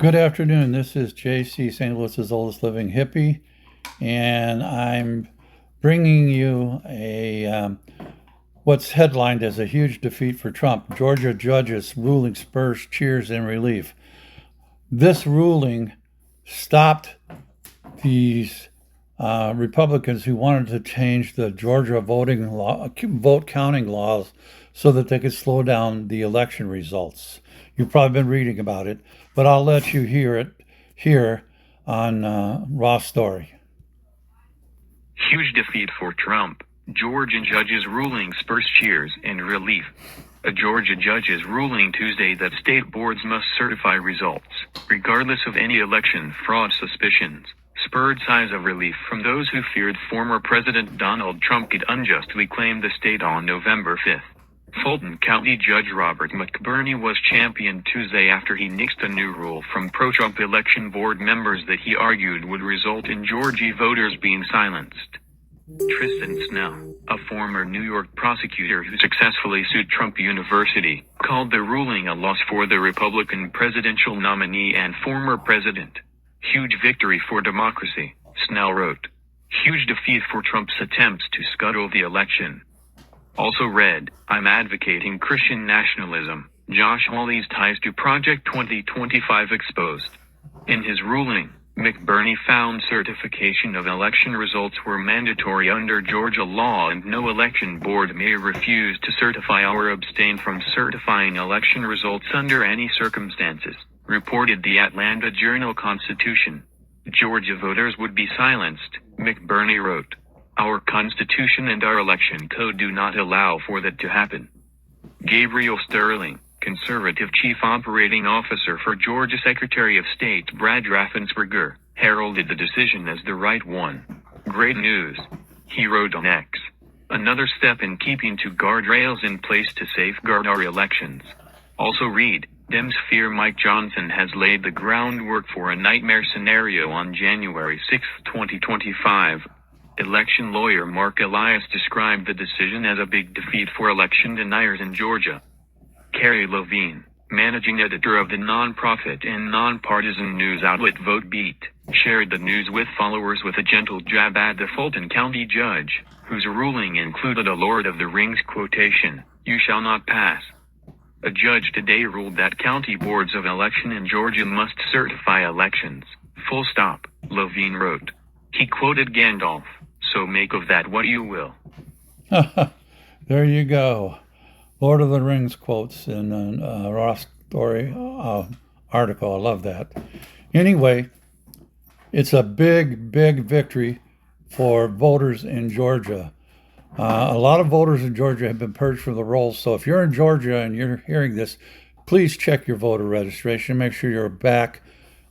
Good afternoon. This is JC, St. Louis's oldest living hippie, and I'm bringing you a what's headlined as a huge defeat for Trump. Georgia judges ruling spurs cheers and relief. This ruling stopped these Republicans who wanted to change the Georgia vote counting laws so that they could slow down the election results. You've probably been reading about it, but I'll let you hear it here on Raw Story. Huge defeat for Trump. Georgia judge's ruling spurs cheers and relief. A Georgia judge is ruling Tuesday that state boards must certify results, regardless of any election fraud suspicions, spurred sighs of relief from those who feared former President Donald Trump could unjustly claim the state on November 5th. Fulton County Judge Robert McBurney was championed Tuesday after he nixed a new rule from pro-Trump election board members that he argued would result in Georgia voters being silenced. Tristan Snell, a former New York prosecutor who successfully sued Trump University, called the ruling a loss for the Republican presidential nominee and former president. Huge victory for democracy, Snell wrote. Huge defeat for Trump's attempts to scuttle the election. Also read, I'm advocating Christian nationalism. Josh Hawley's ties to Project 2025 exposed. In his ruling, McBurney found certification of election results were mandatory under Georgia law and no election board may refuse to certify or abstain from certifying election results under any circumstances, reported the Atlanta Journal-Constitution. Georgia voters would be silenced, McBurney wrote. Our Constitution and our election code do not allow for that to happen. Gabriel Sterling, conservative chief operating officer for Georgia Secretary of State Brad Raffensperger, heralded the decision as the right one. Great news, he wrote on X. Another step in keeping two guardrails in place to safeguard our elections. Also read, Dems fear Mike Johnson has laid the groundwork for a nightmare scenario on January 6, 2025. Election lawyer Mark Elias described the decision as a big defeat for election deniers in Georgia. Carrie Levine, managing editor of the nonprofit and nonpartisan news outlet VoteBeat, shared the news with followers with a gentle jab at the Fulton County judge, whose ruling included a Lord of the Rings quotation, "You shall not pass." A judge today ruled that county boards of election in Georgia must certify elections. Full stop, Levine wrote. He quoted Gandalf, so make of that what you will. There you go. Lord of the Rings quotes in a Raw Story article. I love that. Anyway, it's a big, big victory for voters in Georgia. A lot of voters in Georgia have been purged from the rolls. So if you're in Georgia and you're hearing this, please check your voter registration. Make sure you're back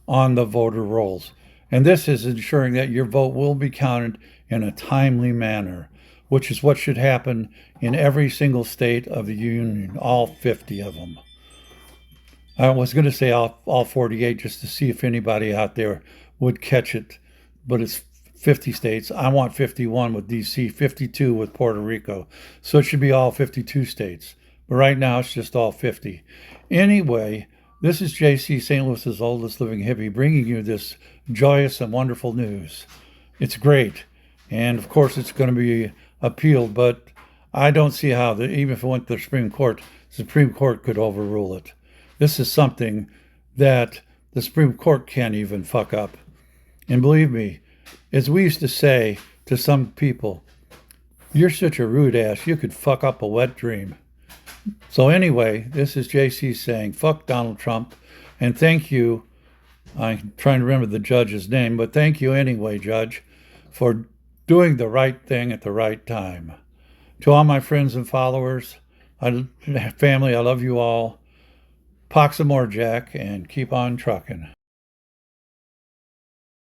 on the voter rolls. And this is ensuring that your vote will be counted in a timely manner, which is what should happen in every single state of the union, all 50 of them. I was going to say all 48 just to see if anybody out there would catch it, but it's 50 states. I want 51 with D.C., 52 with Puerto Rico. So it should be all 52 states. But right now it's just all 50. Anyway, this is JC, St. Louis's oldest living hippie, bringing you this joyous and wonderful news. It's great. And of course, it's going to be appealed, but I don't see how, even if it went to the Supreme Court could overrule it. This is something that the Supreme Court can't even fuck up. And believe me, as we used to say to some people, you're such a rude ass, you could fuck up a wet dream. So anyway, this is JC saying, fuck Donald Trump, and thank you. I'm trying to remember the judge's name, but thank you anyway, Judge, for doing the right thing at the right time. To all my friends and followers, family, I love you all. Pox some more, Jack, and keep on trucking.